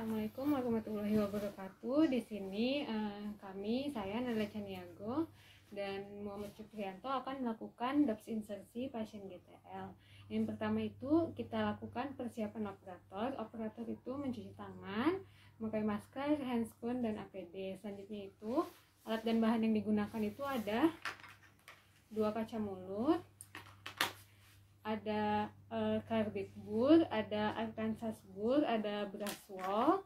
Assalamualaikum warahmatullahi wabarakatuh. Di sini saya Nala Caniago dan Muhammad Supriyanto akan melakukan DOPS insersi pasien GTL. Yang pertama itu kita lakukan persiapan operator. Operator itu mencuci tangan, memakai masker, handscoon, dan APD. Selanjutnya itu alat dan bahan yang digunakan itu ada 2 kaca mulut, ada karbit bur, ada Arkansas bur, ada brass wall.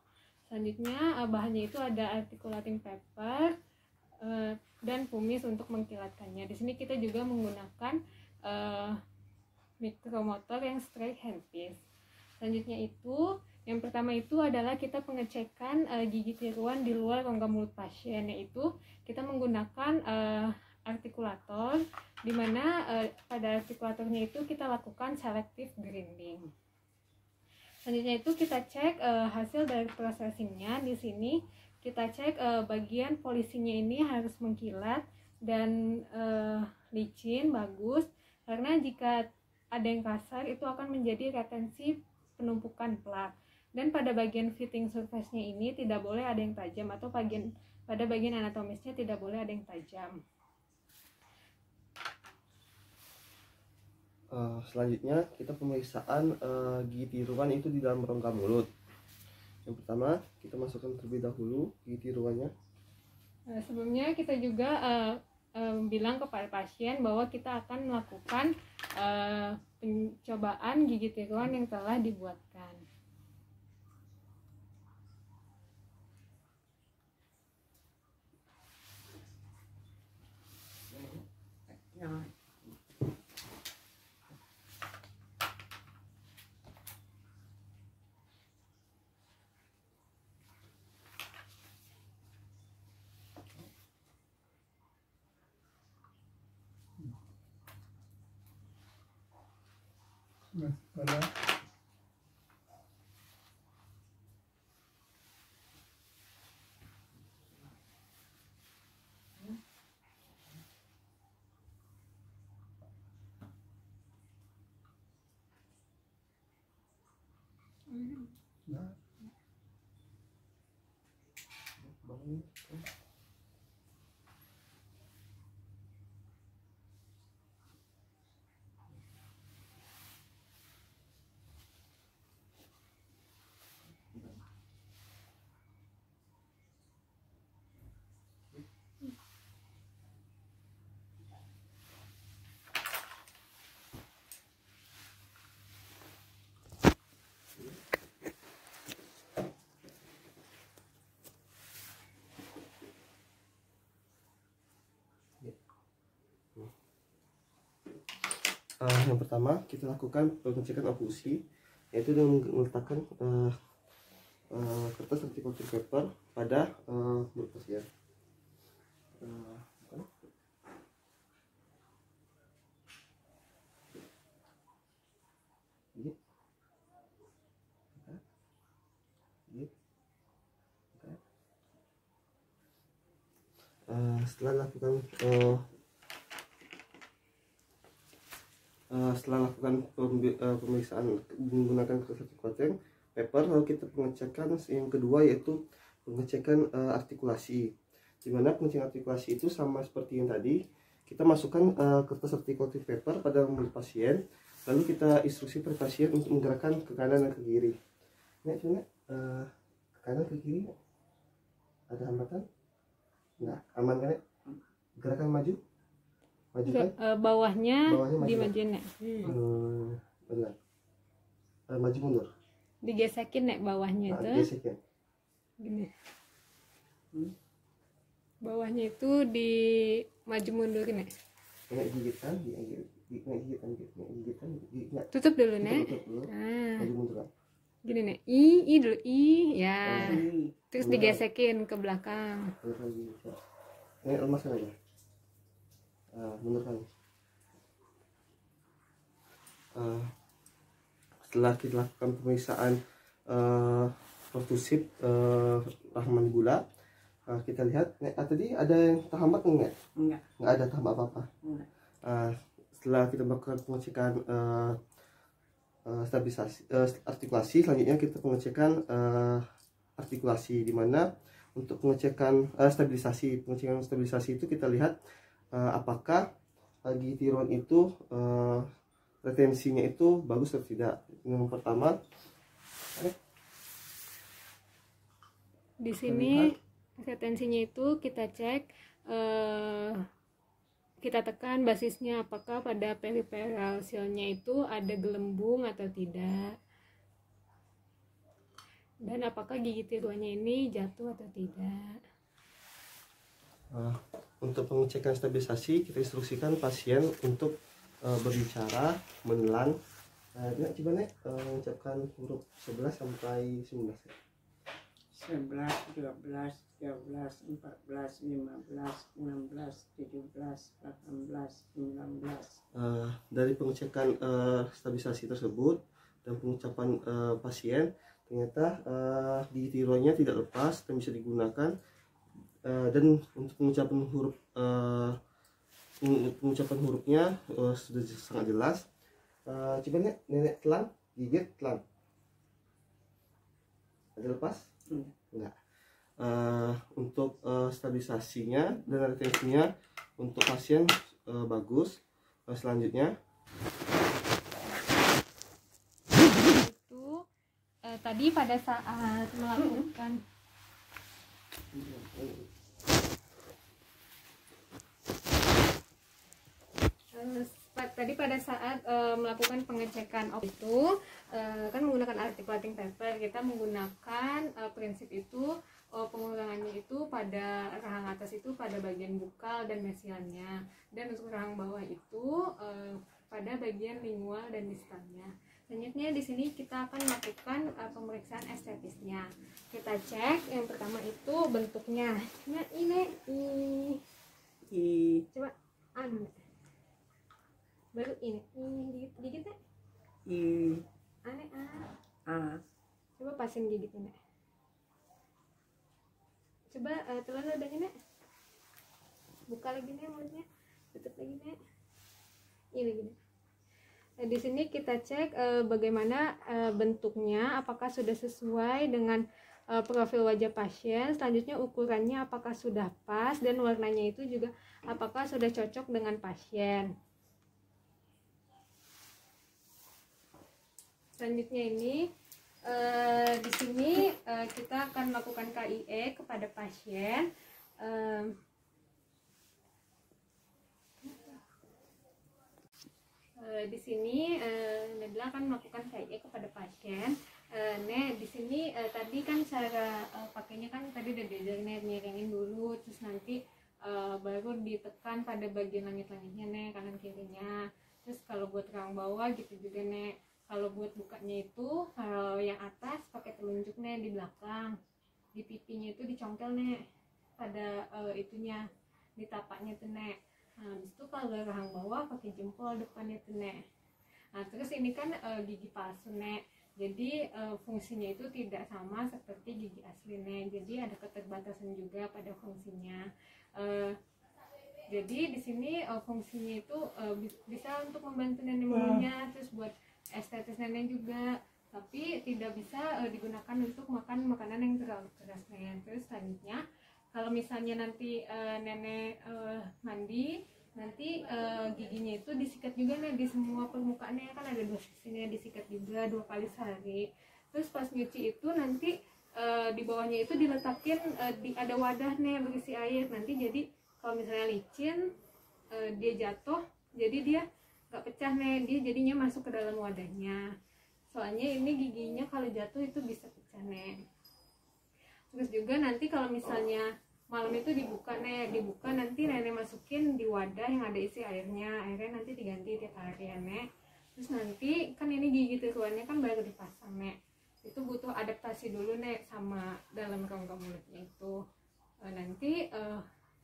Selanjutnya bahannya itu ada articulating paper dan kumis untuk mengkilatkannya. Di sini kita juga menggunakan mikromotor yang straight handpiece. Selanjutnya itu yang pertama itu adalah kita pengecekan gigi tiruan di luar rongga mulut pasien, yaitu kita menggunakan artikulator, di mana pada artikulatornya itu kita lakukan selective grinding. Selanjutnya itu kita cek hasil dari processingnya. Di sini kita cek bagian polisinya ini harus mengkilat dan licin, bagus, karena jika ada yang kasar itu akan menjadi retensi penumpukan plak. Dan pada bagian fitting surface-nya ini tidak boleh ada yang tajam, atau pada bagian anatomisnya tidak boleh ada yang tajam. Selanjutnya kita pemeriksaan gigi tiruan itu di dalam rongga mulut. Yang pertama kita masukkan terlebih dahulu gigi tiruannya. Sebelumnya kita juga bilang kepada pasien bahwa kita akan melakukan pencobaan gigi tiruan yang telah dibuatkan. Yang pertama kita lakukan pengecekan oklusi, yaitu dengan meletakkan kertas articulating paper pada mulut pasien. Setelah lakukan pemeriksaan menggunakan kertas articulating paper, lalu kita pengecekan yang kedua, yaitu pengecekan artikulasi. Dimana pengecekan artikulasi itu sama seperti yang tadi, kita masukkan kertas articulating paper pada mulut pasien, lalu kita instruksi pada pasien untuk menggerakkan ke kanan dan ke kiri. Nek, coba ke kanan ke kiri, ada hambatan? Enggak, aman kan? Gerakan maju. Bawahnya dimajuin, Nek. Benar. Maju mundur. Digesekin, Nek, bawahnya itu. Digesekin. Gini. Bawahnya itu di maju mundurin, Nek. Nek gigitan, gigitan. Tutup dulu, Nek. Tutup dulu. Maju mundur. Gini, Nek. I dulu, ya. Terus digesekin ke belakang. Nek lemaskan aja. Mundur kan. Setelah kita lakukan pemeriksaan pertusib rahman gula, kita lihat tadi ada yang terhambat enggak? Enggak ada terhambat apa-apa. Setelah kita melakukan pengecekan stabilisasi artikulasi, selanjutnya kita pengecekan artikulasi, di mana untuk pengecekan stabilisasi itu kita lihat apakah gigi tiruan itu retensinya itu bagus atau tidak. Yang pertama di sini retensinya itu kita cek, kita tekan basisnya apakah pada periferal seal-nya itu ada gelembung atau tidak, dan apakah gigi tiruannya ini jatuh atau tidak. Untuk pengecekan stabilisasi, kita instruksikan pasien untuk berbicara, menelan. Coba Nek, mengucapkan huruf 11 sampai 19 ya. 11, 12, 13, 14, 15, 16, 17, 18, 19. Dari pengecekan stabilisasi tersebut dan pengucapan pasien, ternyata gigi tiruannya tidak lepas dan bisa digunakan. Dan untuk pengucapan hurufnya sudah sangat jelas. Coba nenek telan, gigit telan. Ada lepas? Enggak. Untuk stabilisasinya dan retensinya untuk pasien bagus. Selanjutnya Itu tadi pada saat melakukan melakukan pengecekan itu kan menggunakan articulating paper, kita menggunakan prinsip itu pengurangannya itu pada rahang atas itu pada bagian bukal dan mesialnya, dan untuk rahang bawah itu pada bagian lingual dan distalnya. Selanjutnya di sini kita akan melakukan pemeriksaan estetisnya. Kita cek yang pertama itu bentuknya. Nah ini coba baru ini gigit ya? Aneh coba pasin gigitnya. Coba telan ludahnya nek, buka lagi nih mulutnya, tutup lagi nek, ini gini. Nah, di sini kita cek bagaimana bentuknya, apakah sudah sesuai dengan profil wajah pasien. Selanjutnya ukurannya apakah sudah pas, dan warnanya itu juga apakah sudah cocok dengan pasien. Selanjutnya ini di sini kita akan melakukan KIE kepada pasien. Di sini Nadila akan melakukan KIE kepada pasien. Di sini tadi kan cara pakainya kan tadi udah diajarin miringin dulu, terus nanti baru ditekan pada bagian langit-langitnya kanan kirinya. Terus kalau buat rahang bawah gitu juga kalau buat bukanya itu kalau yang atas pakai telunjuk di belakang, di pipinya itu dicongkel pada itunya, di tapaknya tuh Nah habis itu kalau rahang bawah pakai jempol depannya tuh Nah terus ini kan gigi palsu jadi fungsinya itu tidak sama seperti gigi asli jadi ada keterbatasan juga pada fungsinya. Jadi di sini fungsinya itu bisa untuk membantu nenek mengunyah, terus buat estetis nenek juga, tapi tidak bisa digunakan untuk makan makanan yang terlalu keras Terus selanjutnya kalau misalnya nanti nenek mandi, nanti giginya itu disikat juga di semua permukaannya, kan ada 2 sisinya, disikat juga 2 kali sehari. Terus pas nyuci itu nanti di bawahnya itu diletakin ada wadah berisi air, nanti jadi kalau misalnya licin dia jatuh, jadi dia gak pecah dia jadinya masuk ke dalam wadahnya. Soalnya ini giginya kalau jatuh itu bisa pecah Terus juga nanti kalau misalnya malam itu dibuka nanti nenek masukin di wadah yang ada isi airnya nanti diganti tiap hari Terus nanti kan ini gigi tiruannya kan baru dipasang itu butuh adaptasi dulu sama dalam rongga mulutnya itu. Nanti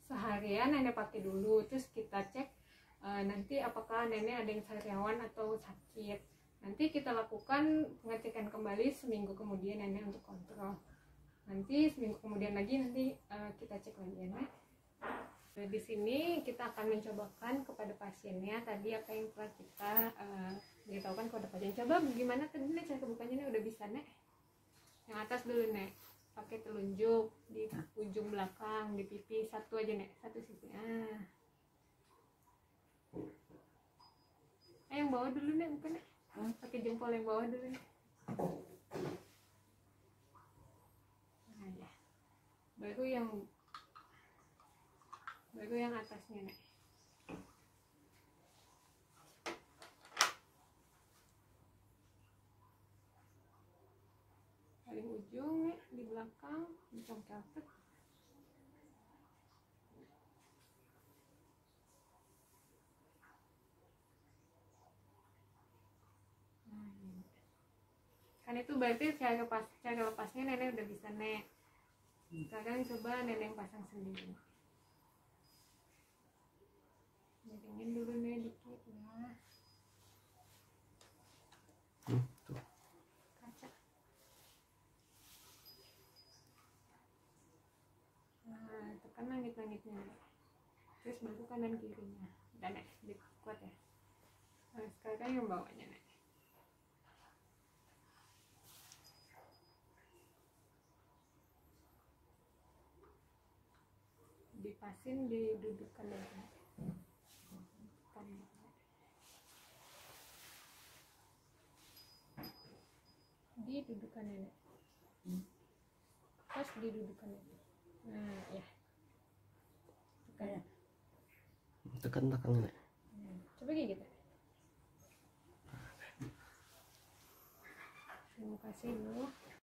seharian nenek pakai dulu, terus kita cek nanti apakah nenek ada yang sariawan atau sakit. Nanti kita lakukan pengecekan kembali seminggu kemudian nenek untuk kontrol. Nanti seminggu kemudian lagi nanti kita cek lagi Di sini kita akan mencobakan kepada pasiennya tadi apa yang telah kita beritahukan kepada pasien. Coba gimana tadi cara kebukanya udah bisa Yang atas dulu pakai telunjuk di ujung belakang di pipi, satu aja nek, satu sisi. Yang bawah dulu nek, bukan nek, pakai jempol yang bawah dulu nek. Nah ya, baru yang atasnya nek. Paling ujung nih di belakang dicongkelkan. Kan itu berarti cara lepasnya nenek udah bisa nek. Sekarang coba nenek pasang sendiri. Miringin dulu nih dikit ya. Tuh. Kaca. Nah, tekan langit-langitnya. Terus baru kanan kirinya. Dan nek, kuat ya. Nah, sekarang yang bawahnya nek. Dipasin, didudukan aja. Didudukan nenek. Pas didudukan nenek. Nah ya. Tekan. Tekan belakangnya nek. Coba kayak gitu. Terima kasih dulu.